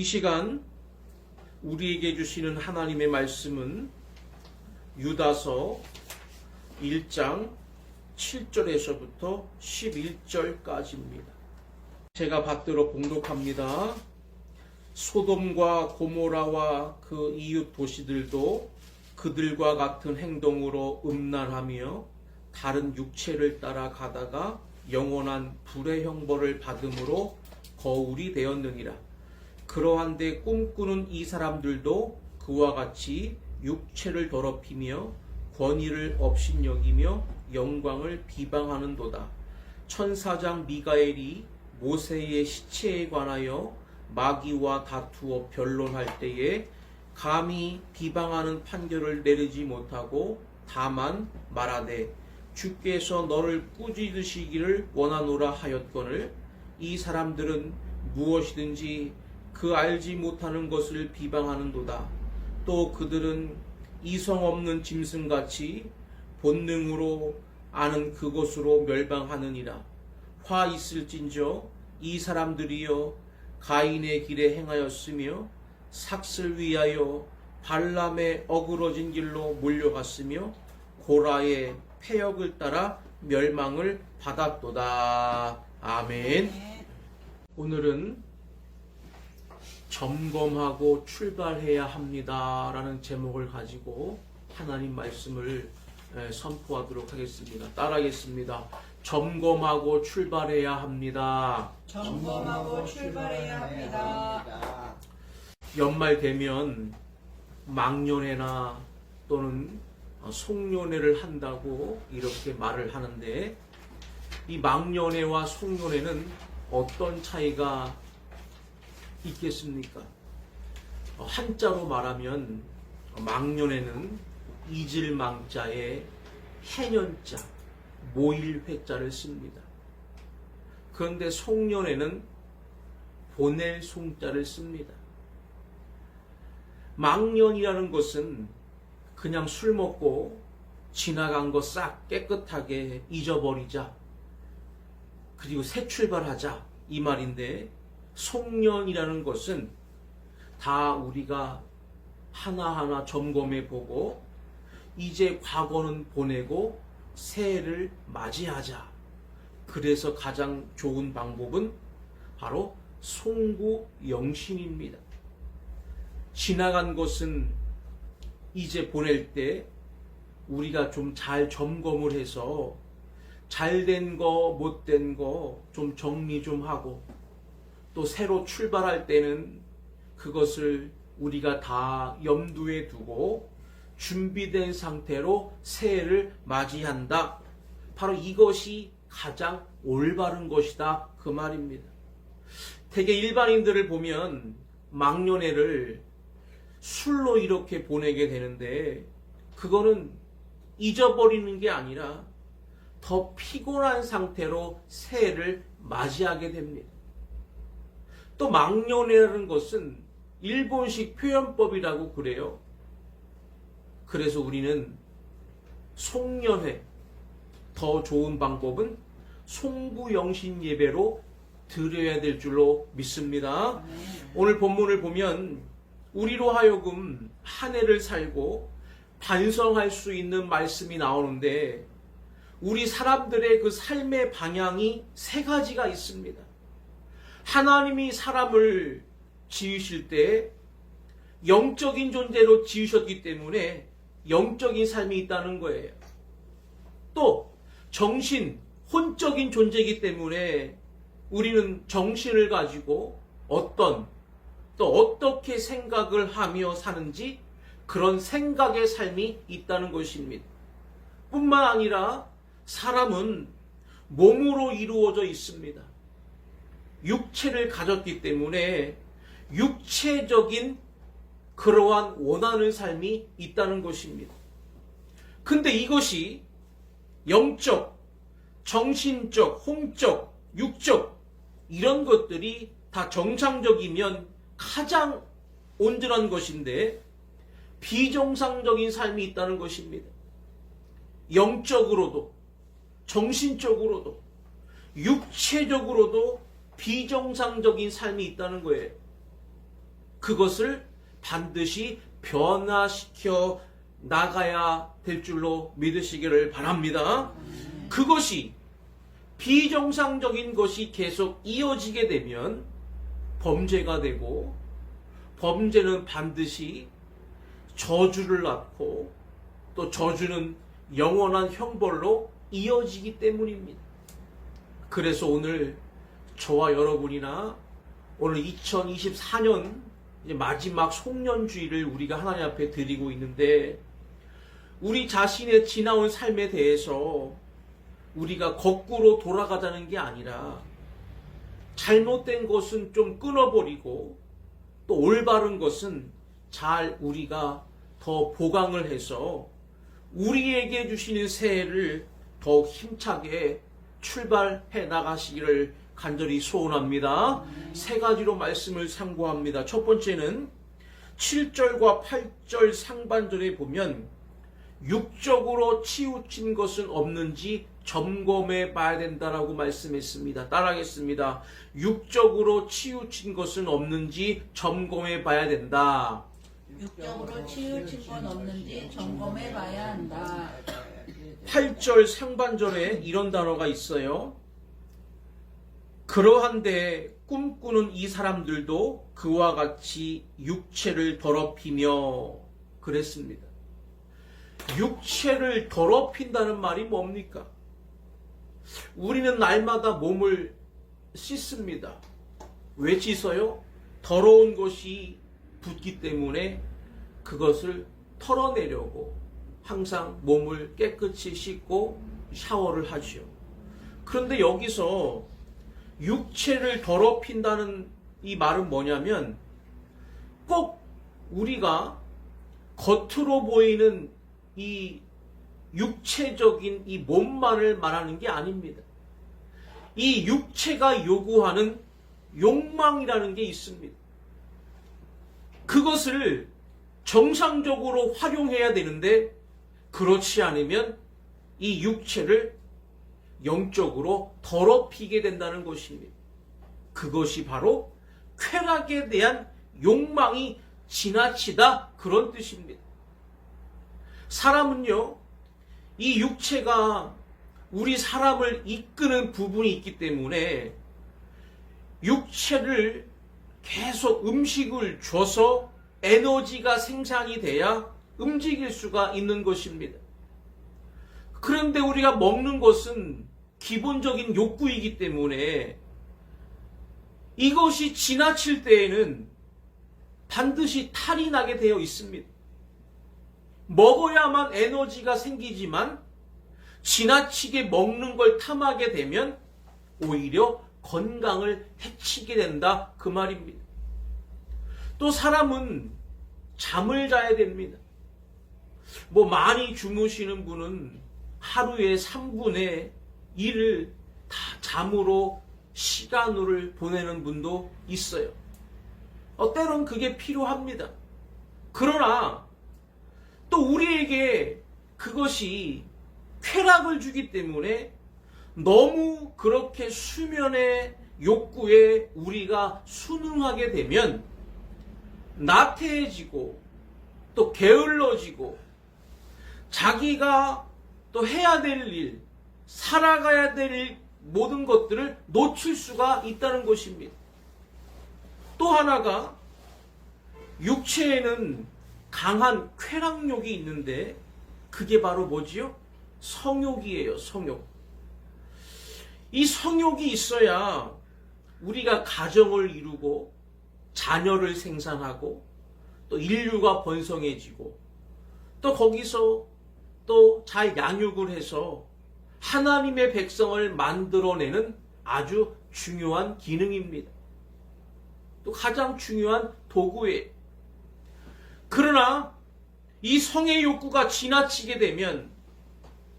이 시간 우리에게 주시는 하나님의 말씀은 유다서 1장 7절에서부터 11절까지입니다. 제가 받들어 봉독합니다. 소돔과 고모라와 그 이웃 도시들도 그들과 같은 행동으로 음란하며 다른 육체를 따라 가다가 영원한 불의 형벌을 받음으로 거울이 되었느니라. 그러한데 꿈꾸는 이 사람들도 그와 같이 육체를 더럽히며 권위를 업신여기며 영광을 비방하는도다. 천사장 미가엘이 모세의 시체에 관하여 마귀와 다투어 변론할 때에 감히 비방하는 판결을 내리지 못하고 다만 말하되 주께서 너를 꾸짖으시기를 원하노라 하였거늘 이 사람들은 무엇이든지 그 알지 못하는 것을 비방하는도다. 또 그들은 이성 없는 짐승같이 본능으로 아는 그것으로 멸망하느니라. 화 있을진저 이 사람들이여 가인의 길에 행하였으며 삭슬 위하여 발람의 어그러진 길로 몰려갔으며 고라의 패역을 따라 멸망을 받았도다. 아멘. 오늘은 점검하고 출발해야 합니다 라는 제목을 가지고 하나님 말씀을 선포하도록 하겠습니다. 따라하겠습니다. 점검하고 출발해야 합니다. 점검하고 출발해야 합니다. 연말 되면 망년회나 또는 송년회를 한다고 이렇게 말을 하는데, 이 망년회와 송년회는 어떤 차이가 있겠습니까? 한자로 말하면 망년회는 잊을망자에 해년자, 모일회자를 씁니다. 그런데 송년회는 보낼 송자를 씁니다. 망년이라는 것은 그냥 술 먹고 지나간 거 싹 깨끗하게 잊어버리자, 그리고 새 출발하자, 이 말인데, 송년이라는 것은 다 우리가 하나하나 점검해 보고 이제 과거는 보내고 새해를 맞이하자. 그래서 가장 좋은 방법은 바로 송구영신입니다. 지나간 것은 이제 보낼 때 우리가 좀 잘 점검을 해서 잘된 거, 못된 거 좀 정리 좀 하고, 또 새로 출발할 때는 그것을 우리가 다 염두에 두고 준비된 상태로 새해를 맞이한다. 바로 이것이 가장 올바른 것이다, 그 말입니다. 대개 일반인들을 보면 망년회를 술로 이렇게 보내게 되는데, 그거는 잊어버리는 게 아니라 더 피곤한 상태로 새해를 맞이하게 됩니다. 또 망년회라는 것은 일본식 표현법이라고 그래요. 그래서 우리는 송년회, 더 좋은 방법은 송구영신 예배로 드려야 될 줄로 믿습니다. 오늘 본문을 보면 우리로 하여금 한 해를 살고 반성할 수 있는 말씀이 나오는데, 우리 사람들의 그 삶의 방향이 세 가지가 있습니다. 하나님이 사람을 지으실 때 영적인 존재로 지으셨기 때문에 영적인 삶이 있다는 거예요. 또 정신, 혼적인 존재이기 때문에 우리는 정신을 가지고 또 어떻게 생각을 하며 사는지 그런 생각의 삶이 있다는 것입니다. 뿐만 아니라 사람은 몸으로 이루어져 있습니다. 육체를 가졌기 때문에 육체적인 그러한 원하는 삶이 있다는 것입니다. 근데 이것이 영적, 정신적, 홍적, 육적 이런 것들이 다 정상적이면 가장 온전한 것인데, 비정상적인 삶이 있다는 것입니다. 영적으로도 정신적으로도 육체적으로도 비정상적인 삶이 있다는 거예요. 그것을 반드시 변화시켜 나가야 될 줄로 믿으시기를 바랍니다. 그것이 비정상적인 것이 계속 이어지게 되면 범죄가 되고, 범죄는 반드시 저주를 낳고, 또 저주는 영원한 형벌로 이어지기 때문입니다. 그래서 오늘 저와 여러분이나 오늘 2024년 이제 마지막 송년주의를 우리가 하나님 앞에 드리고 있는데, 우리 자신의 지나온 삶에 대해서 우리가 거꾸로 돌아가자는 게 아니라 잘못된 것은 좀 끊어버리고, 또 올바른 것은 잘 우리가 더 보강을 해서 우리에게 주시는 새해를 더욱 힘차게 출발해 나가시기를 간절히 소원합니다. 세 가지로 말씀을 상고합니다. 첫 번째는 7절과 8절 상반절에 보면 육적으로 치우친 것은 없는지 점검해 봐야 된다라고 말씀했습니다. 따라하겠습니다. 육적으로 치우친 것은 없는지 점검해 봐야 된다. 육적으로 치우친 건 없는지 점검해 봐야 한다. 8절 상반절에 이런 단어가 있어요. 그러한데 꿈꾸는 이 사람들도 그와 같이 육체를 더럽히며 그랬습니다. 육체를 더럽힌다는 말이 뭡니까? 우리는 날마다 몸을 씻습니다. 왜 씻어요? 더러운 것이 붙기 때문에 그것을 털어내려고 항상 몸을 깨끗이 씻고 샤워를 하죠. 그런데 여기서 육체를 더럽힌다는 이 말은 뭐냐면, 꼭 우리가 겉으로 보이는 이 육체적인 이 몸만을 말하는 게 아닙니다. 이 육체가 요구하는 욕망이라는 게 있습니다. 그것을 정상적으로 활용해야 되는데, 그렇지 않으면 이 육체를 영적으로 더럽히게 된다는 것입니다. 그것이 바로 쾌락에 대한 욕망이 지나치다, 그런 뜻입니다. 사람은요, 이 육체가 우리 사람을 이끄는 부분이 있기 때문에 육체를 계속 음식을 줘서 에너지가 생산이 돼야 움직일 수가 있는 것입니다. 그런데 우리가 먹는 것은 기본적인 욕구이기 때문에 이것이 지나칠 때에는 반드시 탈이 나게 되어 있습니다. 먹어야만 에너지가 생기지만 지나치게 먹는 걸 탐하게 되면 오히려 건강을 해치게 된다, 그 말입니다. 또 사람은 잠을 자야 됩니다. 많이 주무시는 분은 하루에 3분의 1을 다 잠으로 시간을 보내는 분도 있어요. 때론 그게 필요합니다. 그러나 또 우리에게 그것이 쾌락을 주기 때문에 너무 그렇게 수면의 욕구에 우리가 순응하게 되면 나태해지고 또 게을러지고 자기가 또 해야 될 일, 살아가야 될 일, 모든 것들을 놓칠 수가 있다는 것입니다. 또 하나가 육체에는 강한 쾌락욕이 있는데 그게 바로 뭐지요? 성욕이에요, 성욕. 이 성욕이 있어야 우리가 가정을 이루고 자녀를 생산하고 또 인류가 번성해지고 또 거기서 또 잘 양육을 해서 하나님의 백성을 만들어내는 아주 중요한 기능입니다. 또 가장 중요한 도구예요. 그러나 이 성의 욕구가 지나치게 되면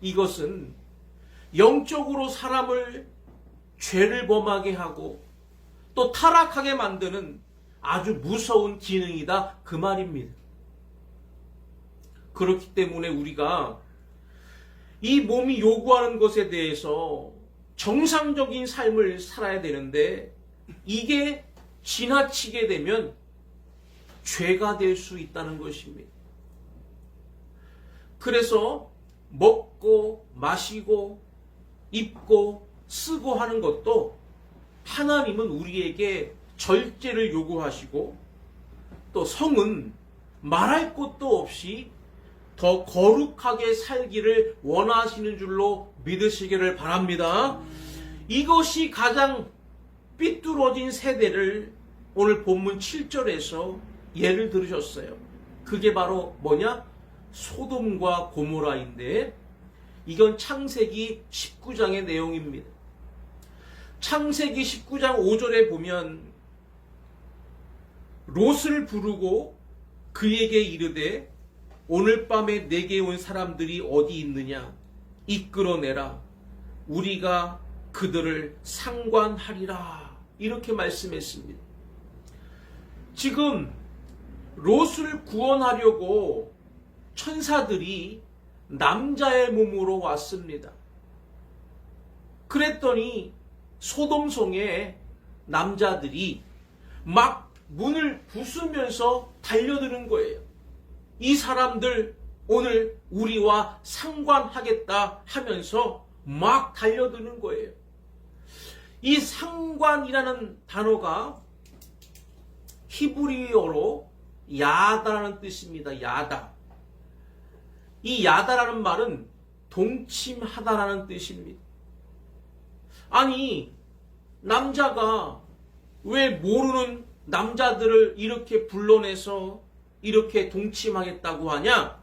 이것은 영적으로 사람을 죄를 범하게 하고 또 타락하게 만드는 아주 무서운 기능이다, 그 말입니다. 그렇기 때문에 우리가 이 몸이 요구하는 것에 대해서 정상적인 삶을 살아야 되는데 이게 지나치게 되면 죄가 될 수 있다는 것입니다. 그래서 먹고 마시고 입고 쓰고 하는 것도 하나님은 우리에게 절제를 요구하시고 또 성은 말할 것도 없이 더 거룩하게 살기를 원하시는 줄로 믿으시기를 바랍니다. 이것이 가장 삐뚤어진 세대를 오늘 본문 7절에서 예를 들으셨어요. 그게 바로 뭐냐? 소돔과 고모라인데 이건 창세기 19장의 내용입니다. 창세기 19장 5절에 보면 롯을 부르고 그에게 이르되 오늘 밤에 내게 온 사람들이 어디 있느냐 이끌어내라 우리가 그들을 상관하리라 이렇게 말씀했습니다. 지금 롯을 구원하려고 천사들이 남자의 몸으로 왔습니다. 그랬더니 소돔성의 남자들이 막 문을 부수면서 달려드는 거예요. 이 사람들 오늘 우리와 상관하겠다 하면서 막 달려드는 거예요. 이 상관이라는 단어가 히브리어로 야다라는 뜻입니다. 야다. 이 야다라는 말은 동침하다라는 뜻입니다. 아니, 남자가 왜 모르는 남자들을 이렇게 불러내서 이렇게 동침하겠다고 하냐?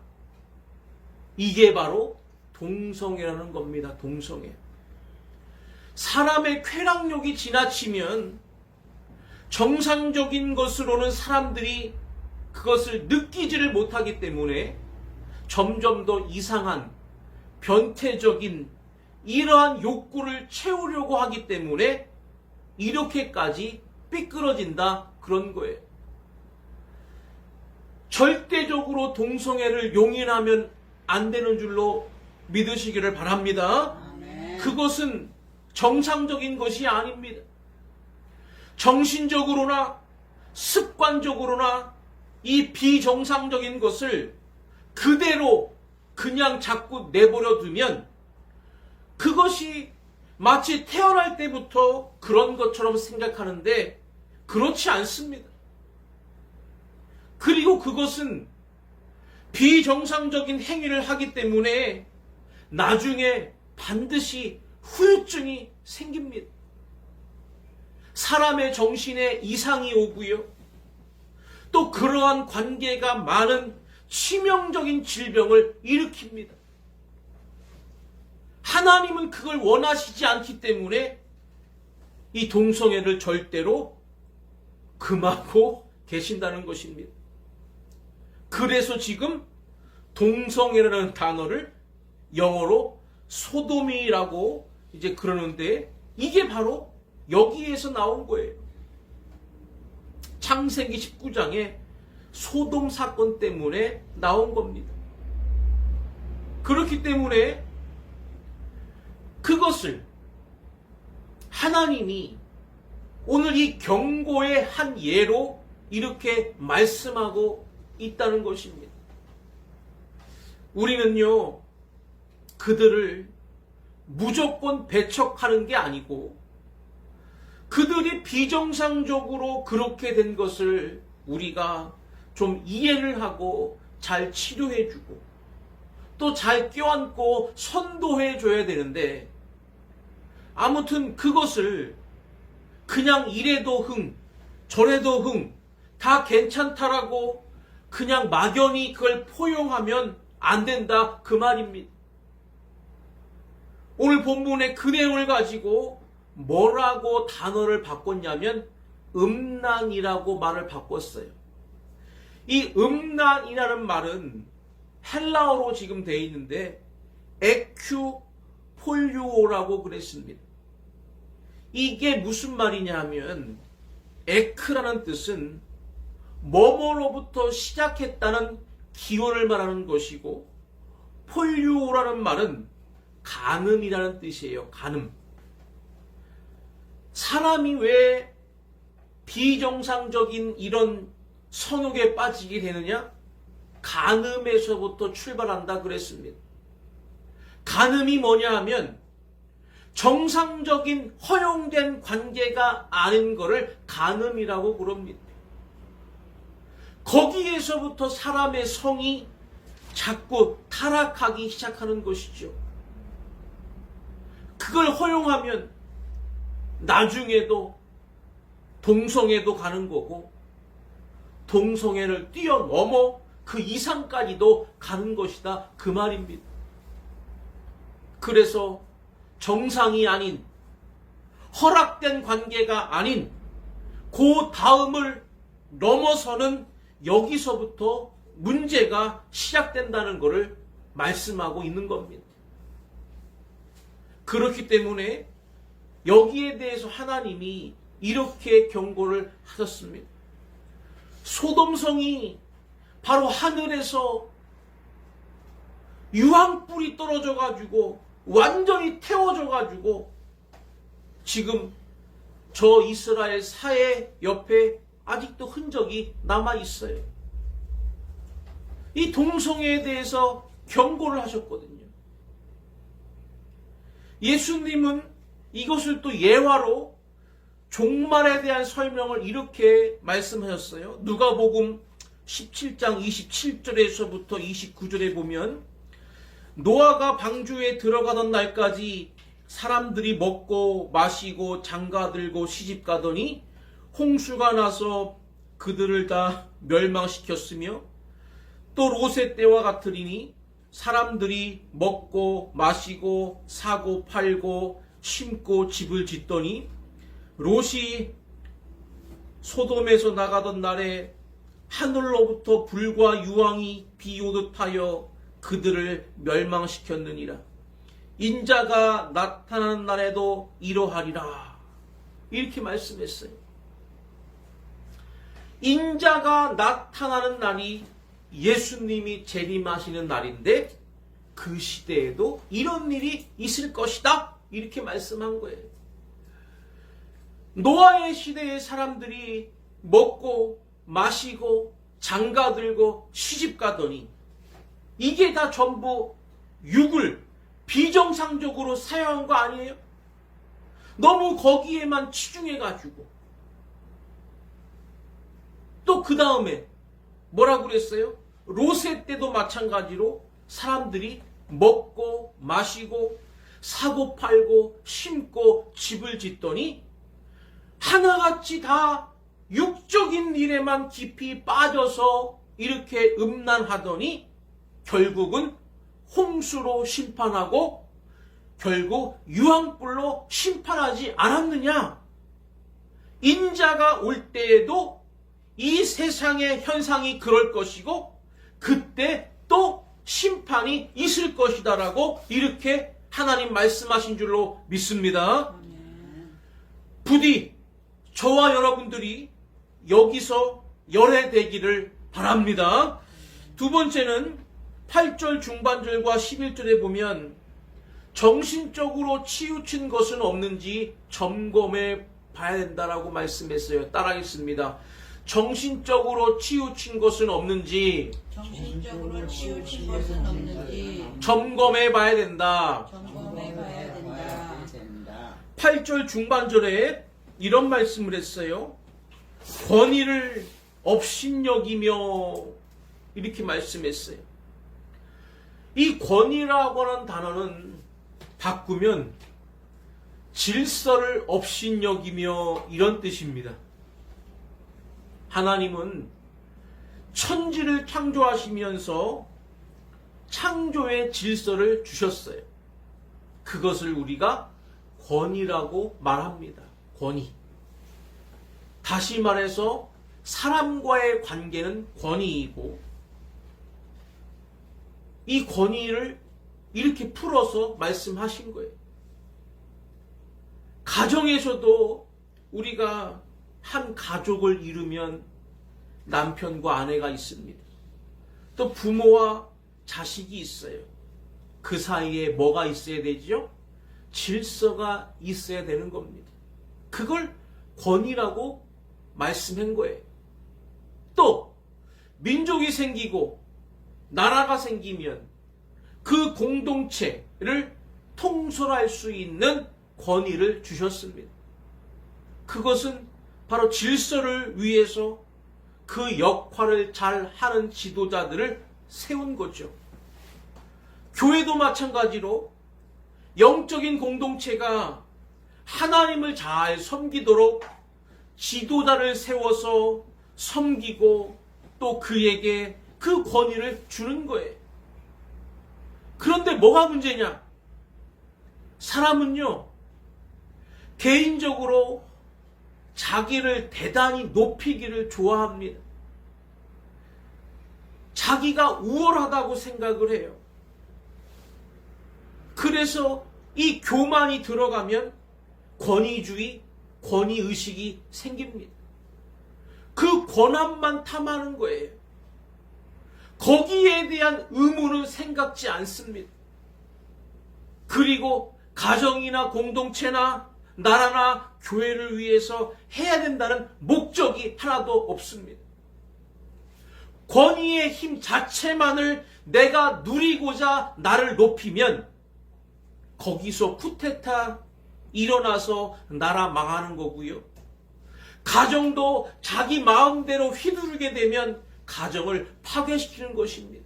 이게 바로 동성애라는 겁니다. 동성애. 사람의 쾌락욕이 지나치면 정상적인 것으로는 사람들이 그것을 느끼지를 못하기 때문에 점점 더 이상한 변태적인 이러한 욕구를 채우려고 하기 때문에 이렇게까지 삐뚤어진다 그런 거예요. 절대적으로 동성애를 용인하면 안 되는 줄로 믿으시기를 바랍니다. 아멘. 그것은 정상적인 것이 아닙니다. 정신적으로나 습관적으로나 이 비정상적인 것을 그대로 그냥 자꾸 내버려 두면 그것이 마치 태어날 때부터 그런 것처럼 생각하는데 그렇지 않습니다. 그리고 그것은 비정상적인 행위를 하기 때문에 나중에 반드시 후유증이 생깁니다. 사람의 정신에 이상이 오고요. 또 그러한 관계가 많은 치명적인 질병을 일으킵니다. 하나님은 그걸 원하시지 않기 때문에 이 동성애를 절대로 금하고 계신다는 것입니다. 그래서 지금 동성애라는 단어를 영어로 소돔이라고 이제 그러는데 이게 바로 여기에서 나온 거예요. 창세기 19장에 소돔 사건 때문에 나온 겁니다. 그렇기 때문에 그것을 하나님이 오늘 이 경고의 한 예로 이렇게 말씀하고 있다는 것입니다. 우리는요, 그들을 무조건 배척하는 게 아니고 그들이 비정상적으로 그렇게 된 것을 우리가 좀 이해를 하고 잘 치료해주고 또 잘 껴안고 선도해줘야 되는데 아무튼 그것을 그냥 이래도 흥 저래도 흥 다 괜찮다라고 그냥 막연히 그걸 포용하면 안 된다 그 말입니다. 오늘 본문의 그 내용을 가지고 뭐라고 단어를 바꿨냐면 음란이라고 말을 바꿨어요. 이 음란이라는 말은 헬라어로 지금 되어 있는데 에큐폴류오라고 그랬습니다. 이게 무슨 말이냐 하면 에크라는 뜻은 뭐뭐로부터 시작했다는 기원을 말하는 것이고 폴류오라는 말은 간음이라는 뜻이에요. 간음. 사람이 왜 비정상적인 이런 선옥에 빠지게 되느냐? 간음에서부터 출발한다 그랬습니다. 간음이 뭐냐 하면 정상적인 허용된 관계가 아닌 것을 간음이라고 부릅니다. 거기에서부터 사람의 성이 자꾸 타락하기 시작하는 것이죠. 그걸 허용하면 나중에도 동성애도 가는 거고 동성애를 뛰어넘어 그 이상까지도 가는 것이다 그 말입니다. 그래서 정상이 아닌 허락된 관계가 아닌 그 다음을 넘어서는 여기서부터 문제가 시작된다는 것을 말씀하고 있는 겁니다. 그렇기 때문에 여기에 대해서 하나님이 이렇게 경고를 하셨습니다. 소돔성이 바로 하늘에서 유황불이 떨어져 가지고 완전히 태워져 가지고 지금 저 이스라엘 사해 옆에 아직도 흔적이 남아 있어요. 이 동성애에 대해서 경고를 하셨거든요. 예수님은 이것을 또 예화로 종말에 대한 설명을 이렇게 말씀하셨어요. 누가복음 17장 27절에서부터 29절에 보면 노아가 방주에 들어가던 날까지 사람들이 먹고 마시고 장가들고 시집가더니 홍수가 나서 그들을 다 멸망시켰으며 또 롯의 때와 같으리니 사람들이 먹고 마시고 사고 팔고 심고 집을 짓더니 롯이 소돔에서 나가던 날에 하늘로부터 불과 유황이 비오듯 하여 그들을 멸망시켰느니라. 인자가 나타나는 날에도 이러하리라. 이렇게 말씀했어요. 인자가 나타나는 날이 예수님이 재림하시는 날인데 그 시대에도 이런 일이 있을 것이다. 이렇게 말씀한 거예요. 노아의 시대의 사람들이 먹고 마시고 장가들고 시집가더니 이게 다 전부 육을 비정상적으로 사용한 거 아니에요? 너무 거기에만 치중해가지고 또 그 다음에 뭐라고 그랬어요? 롯의 때도 마찬가지로 사람들이 먹고 마시고 사고 팔고 심고 집을 짓더니 하나같이 다 육적인 일에만 깊이 빠져서 이렇게 음란하더니 결국은 홍수로 심판하고 결국 유황불로 심판하지 않았느냐? 인자가 올 때에도 이 세상의 현상이 그럴 것이고 그때 또 심판이 있을 것이다라고 이렇게 하나님 말씀하신 줄로 믿습니다. 부디 저와 여러분들이 여기서 열애되기를 바랍니다. 두 번째는 8절 중반절과 11절에 보면 정신적으로 치우친 것은 없는지 점검해 봐야 된다라고 말씀했어요. 따라하겠습니다. 정신적으로 치우친 것은 없는지 점검해 봐야 된다. 8절 중반절에 이런 말씀을 했어요. 권위를 업신여기며 이렇게 말씀했어요. 이 권위라고 하는 단어는 바꾸면 질서를 업신여기며 이런 뜻입니다. 하나님은 천지를 창조하시면서 창조의 질서를 주셨어요. 그것을 우리가 권위라고 말합니다. 권위. 다시 말해서 사람과의 관계는 권위이고 이 권위를 이렇게 풀어서 말씀하신 거예요. 가정에서도 우리가 한 가족을 이루면 남편과 아내가 있습니다. 또 부모와 자식이 있어요. 그 사이에 뭐가 있어야 되죠? 질서가 있어야 되는 겁니다. 그걸 권위라고 말씀한 거예요. 또 민족이 생기고 나라가 생기면 그 공동체를 통솔할 수 있는 권위를 주셨습니다. 그것은 바로 질서를 위해서 그 역할을 잘 하는 지도자들을 세운 거죠. 교회도 마찬가지로 영적인 공동체가 하나님을 잘 섬기도록 지도자를 세워서 섬기고 또 그에게 그 권위를 주는 거예요. 그런데 뭐가 문제냐? 사람은요, 개인적으로 자기를 대단히 높이기를 좋아합니다. 자기가 우월하다고 생각을 해요. 그래서 이 교만이 들어가면 권위주의, 권위의식이 생깁니다. 그 권한만 탐하는 거예요. 거기에 대한 의무는 생각지 않습니다. 그리고 가정이나 공동체나 나라나 교회를 위해서 해야 된다는 목적이 하나도 없습니다. 권위의 힘 자체만을 내가 누리고자 나를 높이면 거기서 쿠데타 일어나서 나라 망하는 거고요. 가정도 자기 마음대로 휘두르게 되면 가정을 파괴시키는 것입니다.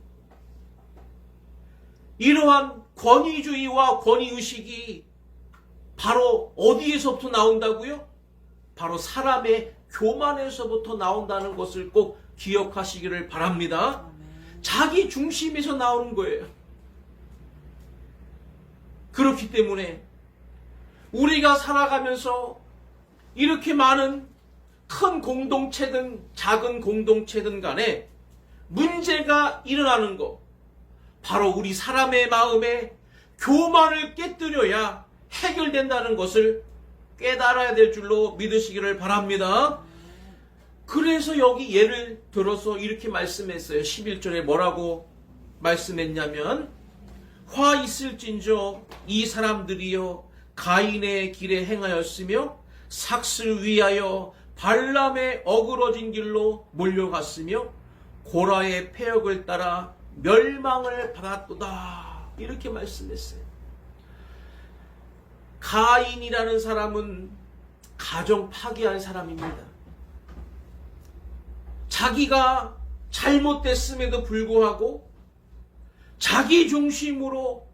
이러한 권위주의와 권위의식이 바로 어디에서부터 나온다고요? 바로 사람의 교만에서부터 나온다는 것을 꼭 기억하시기를 바랍니다. 자기 중심에서 나오는 거예요. 그렇기 때문에 우리가 살아가면서 이렇게 많은 큰 공동체든 작은 공동체든 간에 문제가 일어나는 것, 바로 우리 사람의 마음에 교만을 깨뜨려야 해결된다는 것을 깨달아야 될 줄로 믿으시기를 바랍니다. 그래서 여기 예를 들어서 이렇게 말씀했어요. 11절에 뭐라고 말씀했냐면, 화 있을진저 이 사람들이여 가인의 길에 행하였으며 삭슬 위하여 발람의 어그러진 길로 몰려갔으며 고라의 패역을 따라 멸망을 받았도다. 이렇게 말씀했어요. 가인이라는 사람은 가정 파괴한 사람입니다. 자기가 잘못됐음에도 불구하고 자기 중심으로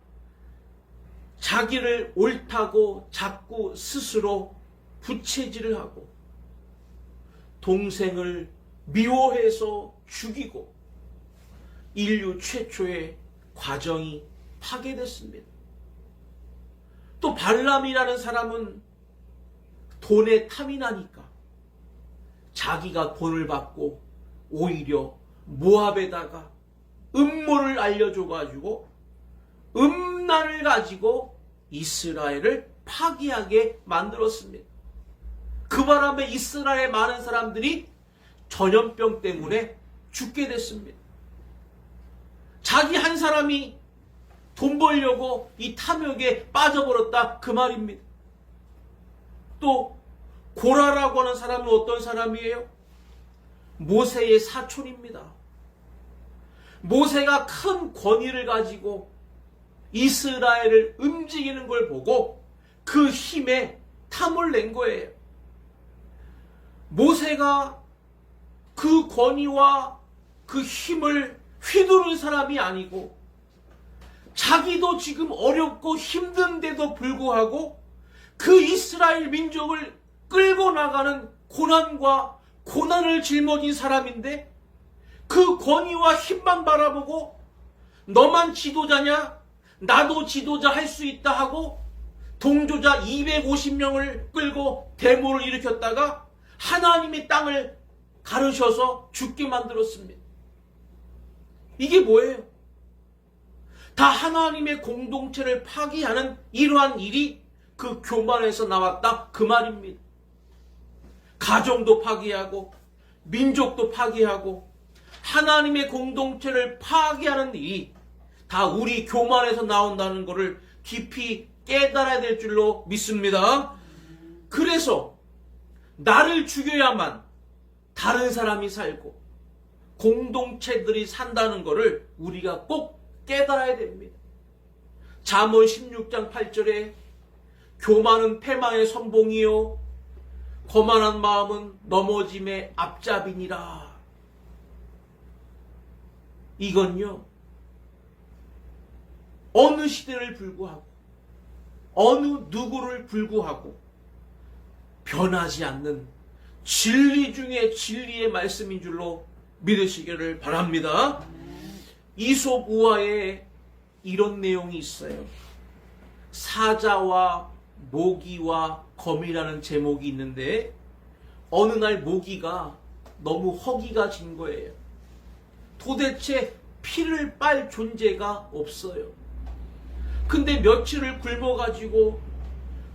자기를 옳다고 자꾸 스스로 부채질을 하고 동생을 미워해서 죽이고 인류 최초의 과정이 파괴됐습니다. 또 발람이라는 사람은 돈에 탐이 나니까 자기가 돈을 받고 오히려 모압에다가 음모를 알려줘가지고 음란을 가지고 이스라엘을 파괴하게 만들었습니다. 그 바람에 이스라엘 많은 사람들이 전염병 때문에 죽게 됐습니다. 자기 한 사람이 돈 벌려고 이 탐욕에 빠져버렸다, 그 말입니다. 또 고라라고 하는 사람은 어떤 사람이에요? 모세의 사촌입니다. 모세가 큰 권위를 가지고 이스라엘을 움직이는 걸 보고 그 힘에 탐을 낸 거예요. 모세가 그 권위와 그 힘을 휘두른 사람이 아니고 자기도 지금 어렵고 힘든데도 불구하고 그 이스라엘 민족을 끌고 나가는 고난과 고난을 짊어진 사람인데 그 권위와 힘만 바라보고 너만 지도자냐? 나도 지도자 할 수 있다 하고 동조자 250명을 끌고 데모를 일으켰다가 하나님의 땅을 가르셔서 죽게 만들었습니다. 이게 뭐예요? 다 하나님의 공동체를 파괴하는 이러한 일이 그 교만에서 나왔다, 그 말입니다. 가정도 파괴하고 민족도 파괴하고 하나님의 공동체를 파괴하는 일이 다 우리 교만에서 나온다는 것을 깊이 깨달아야 될 줄로 믿습니다. 그래서 나를 죽여야만 다른 사람이 살고 공동체들이 산다는 것을 우리가 꼭 깨달아야 됩니다. 잠언 16장 8절에 교만은 패망의 선봉이요 거만한 마음은 넘어짐의 앞잡이니라. 이건요, 어느 시대를 불구하고 어느 누구를 불구하고 변하지 않는 진리 중에 진리의 말씀인 줄로 믿으시기를 바랍니다. 이솝 우화에 이런 내용이 있어요. 사자와 모기와 거미라는 제목이 있는데 어느 날 모기가 너무 허기가 진 거예요. 도대체 피를 빨 존재가 없어요. 근데 며칠을 굶어가지고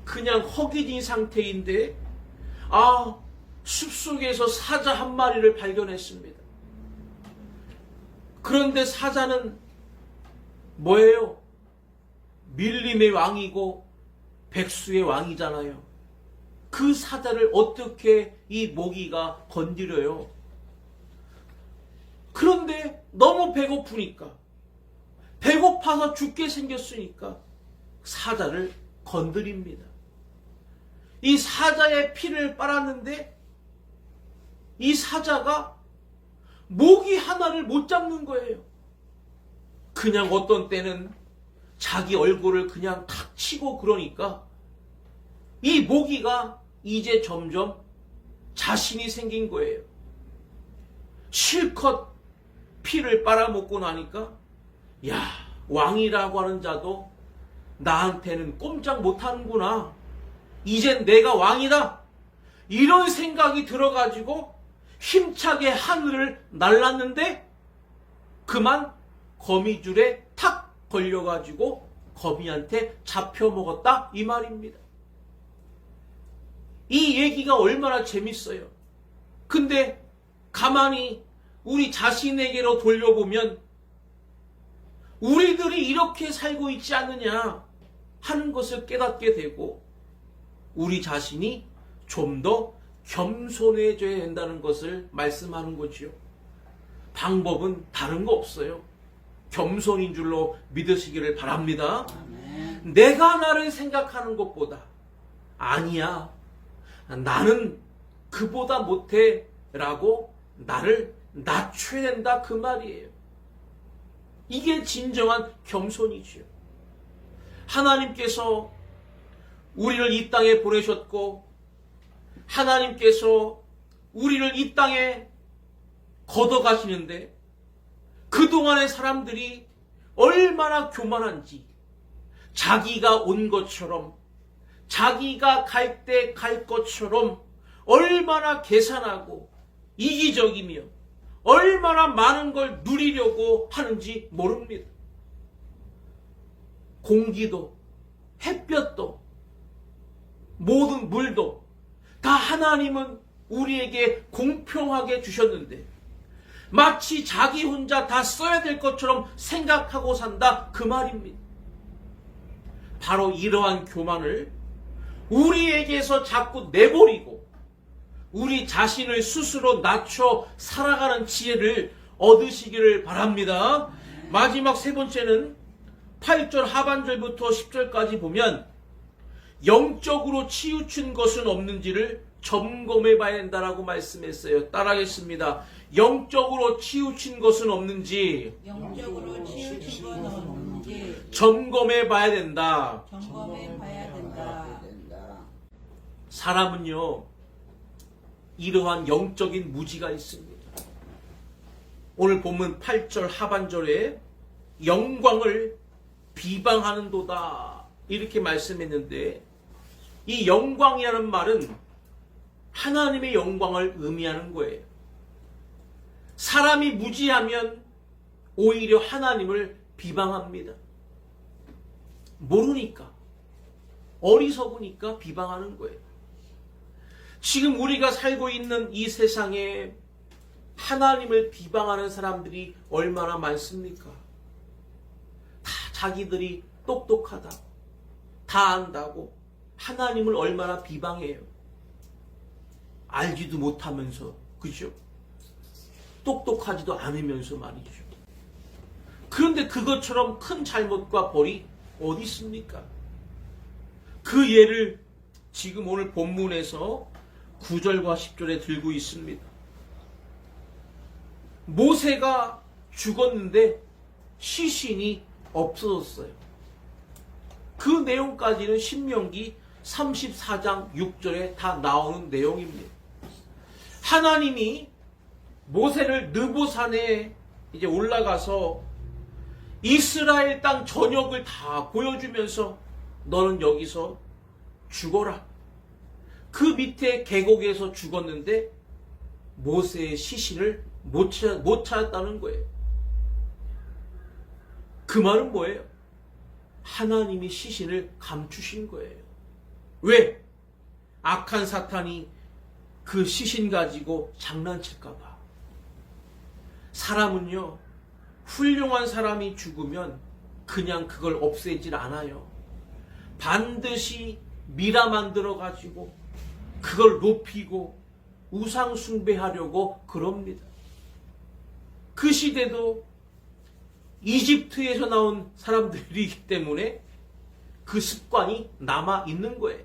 그냥 허기진 상태인데 숲속에서 사자 한 마리를 발견했습니다. 그런데 사자는 뭐예요? 밀림의 왕이고 백수의 왕이잖아요. 그 사자를 어떻게 이 모기가 건드려요? 그런데 너무 배고프니까, 배고파서 죽게 생겼으니까 사자를 건드립니다. 이 사자의 피를 빨았는데 이 사자가 모기 하나를 못 잡는 거예요. 그냥 어떤 때는 자기 얼굴을 그냥 탁 치고 그러니까 이 모기가 이제 점점 자신이 생긴 거예요. 실컷 피를 빨아먹고 나니까 야, 왕이라고 하는 자도 나한테는 꼼짝 못하는구나. 이젠 내가 왕이다. 이런 생각이 들어가지고 힘차게 하늘을 날랐는데 그만 거미줄에 탁 걸려가지고 거미한테 잡혀먹었다 이 말입니다. 이 얘기가 얼마나 재밌어요. 근데 가만히 우리 자신에게로 돌려보면 우리들이 이렇게 살고 있지 않느냐 하는 것을 깨닫게 되고 우리 자신이 좀 더 겸손해져야 된다는 것을 말씀하는 거지요. 방법은 다른 거 없어요. 겸손인 줄로 믿으시기를 바랍니다. 아멘. 내가 나를 생각하는 것보다 아니야, 나는 그보다 못해 라고 나를 낮춰야 된다 그 말이에요. 이게 진정한 겸손이지요. 하나님께서 우리를 이 땅에 보내셨고 하나님께서 우리를 이 땅에 걷어가시는데 그동안의 사람들이 얼마나 교만한지, 자기가 온 것처럼 자기가 갈 때 갈 것처럼 얼마나 계산하고 이기적이며 얼마나 많은 걸 누리려고 하는지 모릅니다. 공기도 햇볕도 모든 물도 다 하나님은 우리에게 공평하게 주셨는데 마치 자기 혼자 다 써야 될 것처럼 생각하고 산다 그 말입니다. 바로 이러한 교만을 우리에게서 자꾸 내버리고 우리 자신을 스스로 낮춰 살아가는 지혜를 얻으시기를 바랍니다. 마지막 세 번째는 8절 하반절부터 10절까지 보면 영적으로 치우친 것은 없는지를 점검해 봐야 된다라고 말씀했어요. 따라하겠습니다. 영적으로 치우친 것은 없는지 영적으로 치우친 건 없는지 점검해 봐야 된다. 점검해 봐야 된다. 사람은요, 이러한 영적인 무지가 있습니다. 오늘 본문 8절 하반절에 영광을 비방하는도다 이렇게 말씀했는데 이 영광이라는 말은 하나님의 영광을 의미하는 거예요. 사람이 무지하면 오히려 하나님을 비방합니다. 모르니까, 어리석으니까 비방하는 거예요. 지금 우리가 살고 있는 이 세상에 하나님을 비방하는 사람들이 얼마나 많습니까? 다 자기들이 똑똑하다고, 다 안다고 하나님을 얼마나 비방해요. 알지도 못하면서, 그죠? 똑똑하지도 않으면서 말이죠. 그런데 그것처럼 큰 잘못과 벌이 어디 있습니까? 그 예를 지금 오늘 본문에서 9절과 10절에 들고 있습니다. 모세가 죽었는데 시신이 없어졌어요. 그 내용까지는 신명기 34장 6절에 다 나오는 내용입니다. 하나님이 모세를 느보산에 이제 올라가서 이스라엘 땅 전역을 다 보여주면서 너는 여기서 죽어라. 그 밑에 계곡에서 죽었는데 모세의 시신을 못 찾았다는 거예요. 그 말은 뭐예요? 하나님이 시신을 감추신 거예요. 왜? 악한 사탄이 그 시신 가지고 장난칠까봐. 사람은요, 훌륭한 사람이 죽으면 그냥 그걸 없애질 않아요. 반드시 미라 만들어 가지고 그걸 높이고 우상 숭배하려고 그럽니다. 그 시대도 이집트에서 나온 사람들이기 때문에 그 습관이 남아 있는 거예요.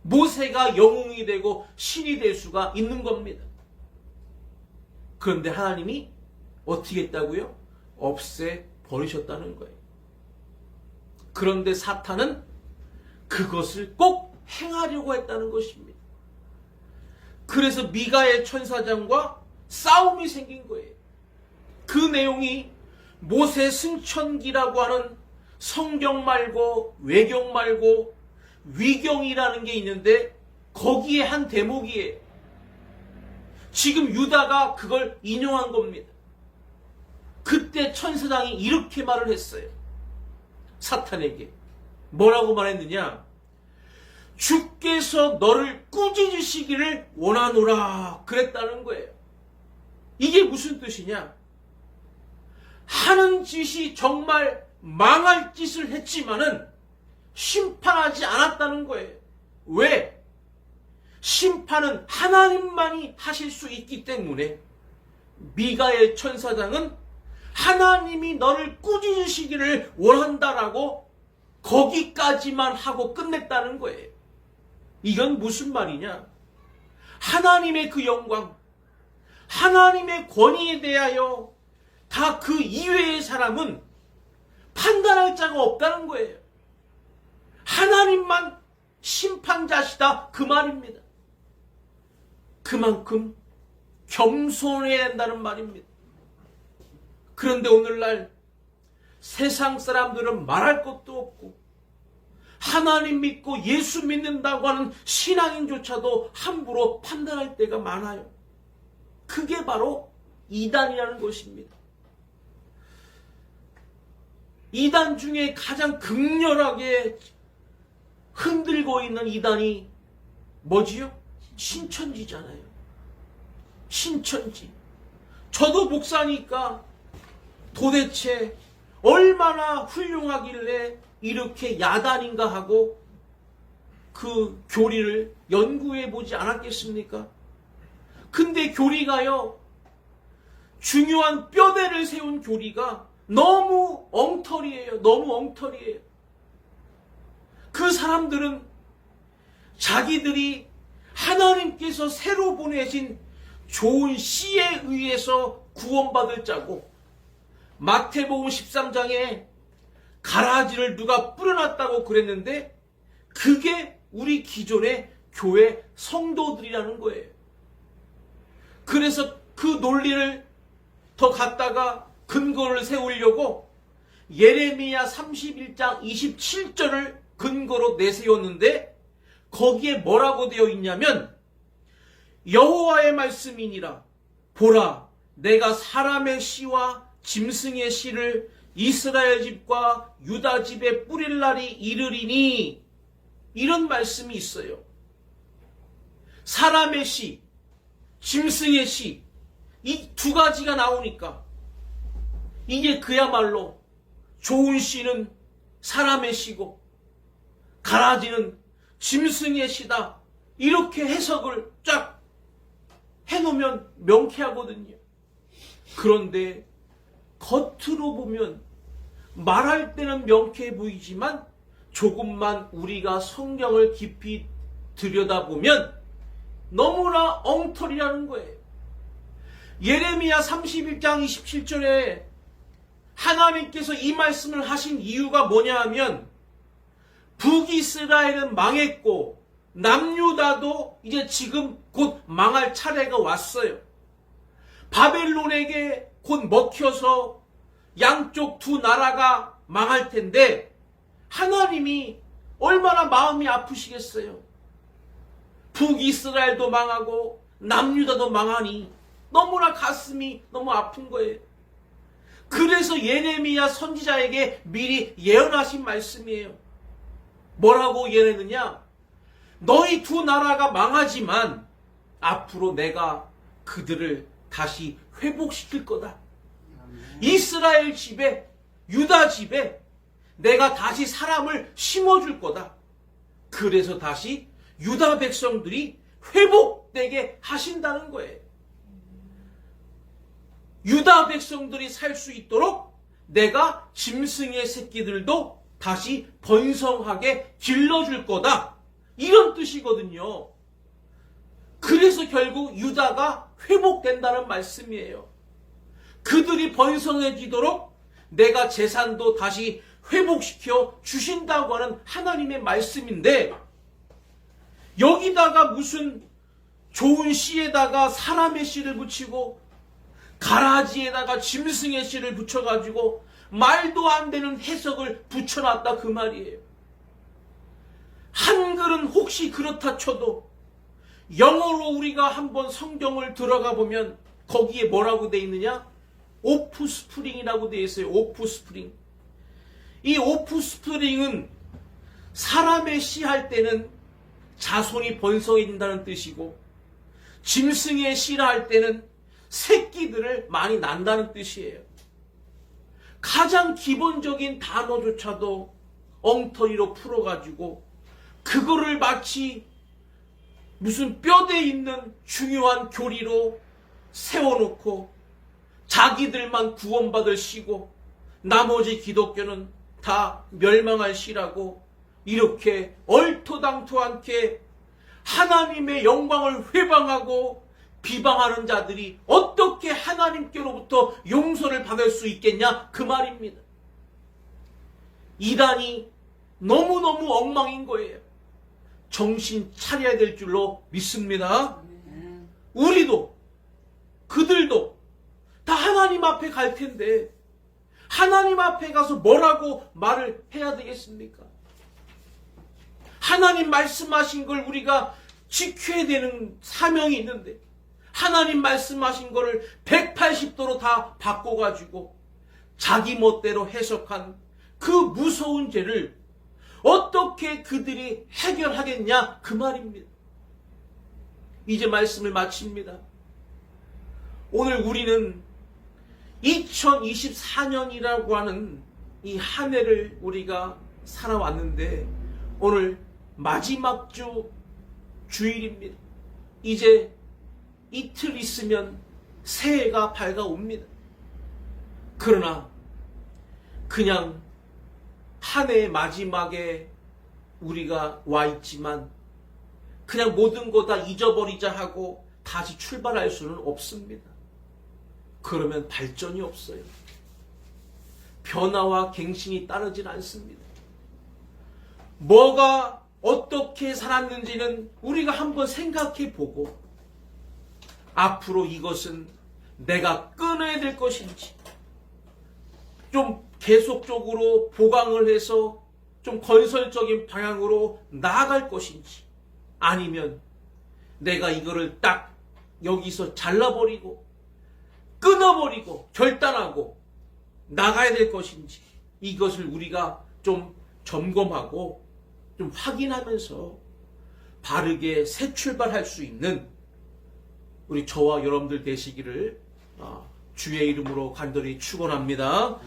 모세가 영웅이 되고 신이 될 수가 있는 겁니다. 그런데 하나님이 어떻게 했다고요? 없애 버리셨다는 거예요. 그런데 사탄은 그것을 꼭 행하려고 했다는 것입니다. 그래서 미가엘 천사장과 싸움이 생긴 거예요. 그 내용이 모세 승천기라고 하는 성경 말고 외경 말고 위경이라는 게 있는데 거기에 한 대목이에요. 지금 유다가 그걸 인용한 겁니다. 그때 천사장이 이렇게 말을 했어요. 사탄에게. 뭐라고 말했느냐? 주께서 너를 꾸짖으시기를 원하노라 그랬다는 거예요. 이게 무슨 뜻이냐? 하는 짓이 정말 망할 짓을 했지만은 심판하지 않았다는 거예요. 왜? 심판은 하나님만이 하실 수 있기 때문에 미가엘 천사장은 하나님이 너를 꾸짖으시기를 원한다라고 거기까지만 하고 끝냈다는 거예요. 이건 무슨 말이냐? 하나님의 그 영광, 하나님의 권위에 대하여 다 그 이외의 사람은 판단할 자가 없다는 거예요. 하나님만 심판자시다 그 말입니다. 그만큼 겸손해야 한다는 말입니다. 그런데 오늘날 세상 사람들은 말할 것도 없고 하나님 믿고 예수 믿는다고 하는 신앙인조차도 함부로 판단할 때가 많아요. 그게 바로 이단이라는 것입니다. 이단 중에 가장 극렬하게 흔들고 있는 이단이 뭐지요? 신천지잖아요. 신천지. 저도 목사니까 도대체 얼마나 훌륭하길래 이렇게 야단인가 하고 그 교리를 연구해 보지 않았겠습니까? 근데 교리가요, 중요한 뼈대를 세운 교리가 너무 엉터리예요. 너무 엉터리예요. 그 사람들은 자기들이 하나님께서 새로 보내신 좋은 씨에 의해서 구원받을 자고, 마태복음 13장에 가라지를 누가 뿌려놨다고 그랬는데 그게 우리 기존의 교회 성도들이라는 거예요. 그래서 그 논리를 더 갖다가 근거를 세우려고 예레미야 31장 27절을 근거로 내세웠는데 거기에 뭐라고 되어 있냐면, 여호와의 말씀이니라. 보라, 내가 사람의 씨와 짐승의 씨를 이스라엘 집과 유다 집에 뿌릴 날이 이르리니, 이런 말씀이 있어요. 사람의 씨, 짐승의 씨, 이 두 가지가 나오니까 이게 그야말로 좋은 씨는 사람의 씨고 가라지는 짐승의 씨다, 이렇게 해석을 쫙 해놓으면 명쾌하거든요. 그런데 겉으로 보면 말할 때는 명쾌해 보이지만 조금만 우리가 성경을 깊이 들여다보면 너무나 엉터리라는 거예요. 예레미야 31장 27절에 하나님께서 이 말씀을 하신 이유가 뭐냐 하면 북이스라엘은 망했고 남유다도 이제 지금 곧 망할 차례가 왔어요. 바벨론에게 곧 먹혀서 양쪽 두 나라가 망할 텐데 하나님이 얼마나 마음이 아프시겠어요. 북이스라엘도 망하고 남유다도 망하니 너무나 가슴이 너무 아픈 거예요. 그래서 예레미야 선지자에게 미리 예언하신 말씀이에요. 뭐라고 예언했느냐? 너희 두 나라가 망하지만 앞으로 내가 그들을 다시 회복시킬 거다. 이스라엘 집에, 유다 집에 내가 다시 사람을 심어줄 거다. 그래서 다시 유다 백성들이 회복되게 하신다는 거예요. 유다 백성들이 살 수 있도록 내가 짐승의 새끼들도 다시 번성하게 길러줄 거다. 이런 뜻이거든요. 그래서 결국 유다가 회복된다는 말씀이에요. 그들이 번성해지도록 내가 재산도 다시 회복시켜 주신다고 하는 하나님의 말씀인데 여기다가 무슨 좋은 씨에다가 사람의 씨를 붙이고 가라지에다가 짐승의 씨를 붙여가지고 말도 안 되는 해석을 붙여놨다 그 말이에요. 한글은 혹시 그렇다 쳐도 영어로 우리가 한번 성경을 들어가 보면 거기에 뭐라고 돼 있느냐? 오프스프링이라고 돼 있어요. 오프스프링. 이 오프스프링은 사람의 씨 할 때는 자손이 번성해진다는 뜻이고 짐승의 씨라 할 때는 새끼들을 많이 난다는 뜻이에요. 가장 기본적인 단어조차도 엉터리로 풀어가지고 그거를 마치 무슨 뼈대 있는 중요한 교리로 세워놓고 자기들만 구원받을 시고 나머지 기독교는 다 멸망할 시라고 이렇게 얼토당토않게 하나님의 영광을 회방하고 비방하는 자들이 어떻게 하나님께로부터 용서를 받을 수 있겠냐 그 말입니다. 이단이 너무너무 엉망인 거예요. 정신 차려야 될 줄로 믿습니다. 우리도 그들도 다 하나님 앞에 갈 텐데 하나님 앞에 가서 뭐라고 말을 해야 되겠습니까? 하나님 말씀하신 걸 우리가 지켜야 되는 사명이 있는데 하나님 말씀하신 거를 180도로 다 바꿔가지고 자기 멋대로 해석한 그 무서운 죄를 어떻게 그들이 해결하겠냐 그 말입니다. 이제 말씀을 마칩니다. 오늘 우리는 2024년이라고 하는 이 한 해를 우리가 살아왔는데 오늘 마지막 주 주일입니다. 이제 이틀 있으면 새해가 밝아옵니다. 그러나 그냥 한 해의 마지막에 우리가 와 있지만 그냥 모든 거 다 잊어버리자 하고 다시 출발할 수는 없습니다. 그러면 발전이 없어요. 변화와 갱신이 따르진 않습니다. 뭐가 어떻게 살았는지는 우리가 한번 생각해 보고 앞으로 이것은 내가 끊어야 될 것인지 좀 계속적으로 보강을 해서 좀 건설적인 방향으로 나아갈 것인지 아니면 내가 이거를 딱 여기서 잘라버리고 끊어버리고 결단하고 나가야 될 것인지 이것을 우리가 좀 점검하고 좀 확인하면서 바르게 새 출발할 수 있는 우리 저와 여러분들 되시기를 주의 이름으로 간절히 축원합니다.